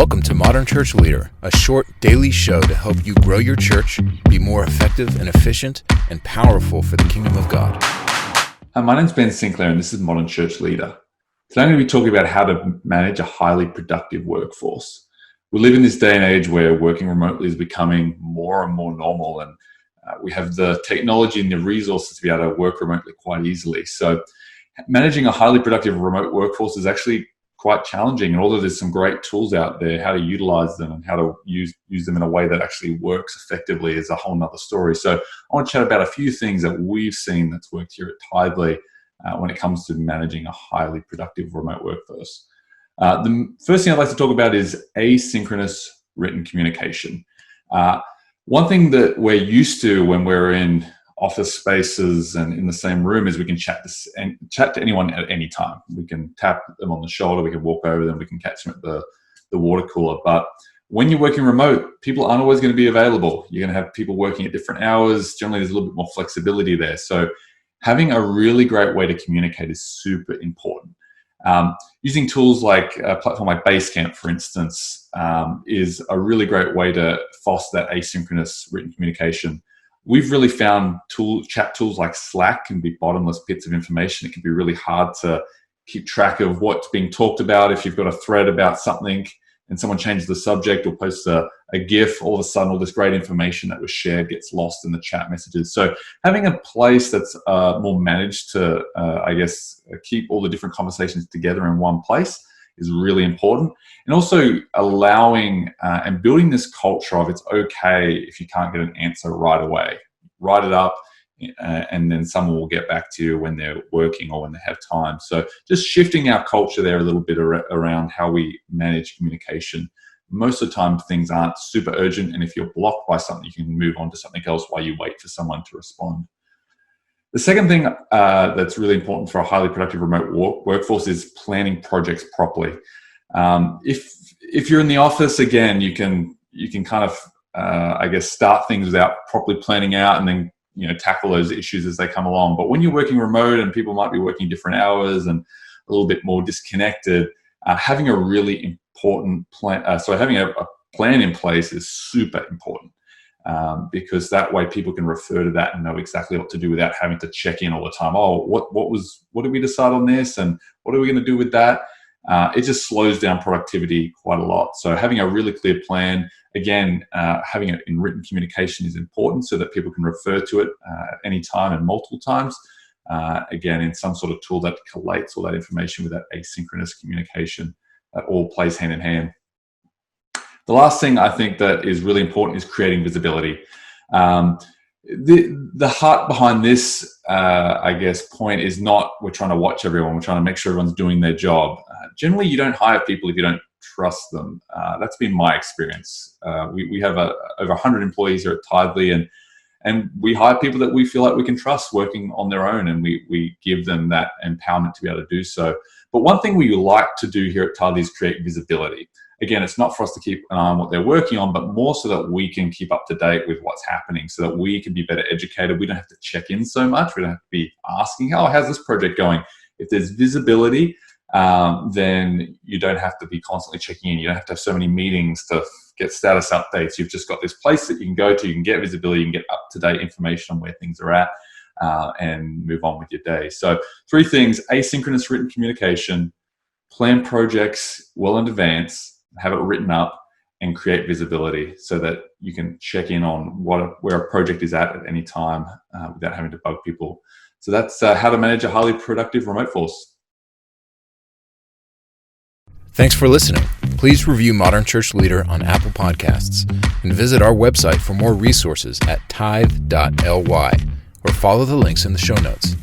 Welcome to Modern Church Leader, a short daily show to help you grow your church, be more effective and efficient, and powerful for the kingdom of God. Hi, my name's Ben Sinclair, and this is Modern Church Leader. Today I'm going to be talking about how to manage a highly productive workforce. We live in this day and age where working remotely is becoming more and more normal, and we have the technology and the resources to be able to work remotely quite easily. So managing a highly productive remote workforce is actually quite challenging, and although there's some great tools out there, how to utilize them and how to use them in a way that actually works effectively is a whole nother story. So I want to chat about a few things that we've seen that's worked here at Tidely when it comes to managing a highly productive remote workforce. The first thing I'd like to talk about is asynchronous written communication. One thing that we're used to when we're in office spaces and in the same room is we can chat to anyone at any time. We can tap them on the shoulder, we can walk over them, we can catch them at the water cooler. But when you're working remote, people aren't always going to be available. You're going to have people working at different hours. Generally, there's a little bit more flexibility there. So having a really great way to communicate is super important. Using tools like a platform like Basecamp, for instance, is a really great way to foster that asynchronous written communication. We've really found chat tools like Slack can be bottomless pits of information. It can be really hard to keep track of what's being talked about. If you've got a thread about something and someone changes the subject or posts a GIF, all of a sudden all this great information that was shared gets lost in the chat messages. So having a place that's more managed to, keep all the different conversations together in one place is really important. And also allowing and building this culture of it's okay if you can't get an answer right away. Write it up and then someone will get back to you when they're working or when they have time. So just shifting our culture there a little bit around how we manage communication. Most of the time things aren't super urgent, and if you're blocked by something, you can move on to something else while you wait for someone to respond. The second thing that's really important for a highly productive remote workforce is planning projects properly. If you're in the office, again, you can kind of start things without properly planning out, and then tackle those issues as they come along. But when you're working remote and people might be working different hours and a little bit more disconnected, having a really important plan, having a plan in place is super important. Because that way people can refer to that and know exactly what to do without having to check in all the time. Oh, what did we decide on this, and what are we going to do with that? It just slows down productivity quite a lot. So having a really clear plan, again, having it in written communication is important so that people can refer to it at any time and multiple times. Again, in some sort of tool that collates all that information with that asynchronous communication that all plays hand in hand. The last thing I think that is really important is creating visibility. The heart behind this, point is not we're trying to watch everyone. We're trying to make sure everyone's doing their job. Generally, you don't hire people if you don't trust them. That's been my experience. We have over 100 employees here at Tidely, and we hire people that we feel like we can trust working on their own, and we give them that empowerment to be able to do so. But one thing we like to do here at Tidely is create visibility. Again, it's not for us to keep an eye on what they're working on, but more so that we can keep up to date with what's happening, so that we can be better educated. We don't have to check in so much. We don't have to be asking, oh, how's this project going? If there's visibility, then you don't have to be constantly checking in. You don't have to have so many meetings to get status updates. You've just got this place that you can go to. You can get visibility. You can get up-to-date information on where things are at and move on with your day. So 3 things: asynchronous written communication, plan projects well in advance, have it written up, and create visibility so that you can check in on where a project is at any time without having to bug people. So that's how to manage a highly productive remote force. Thanks for listening. Please review Modern Church Leader on Apple Podcasts and visit our website for more resources at tithe.ly or follow the links in the show notes.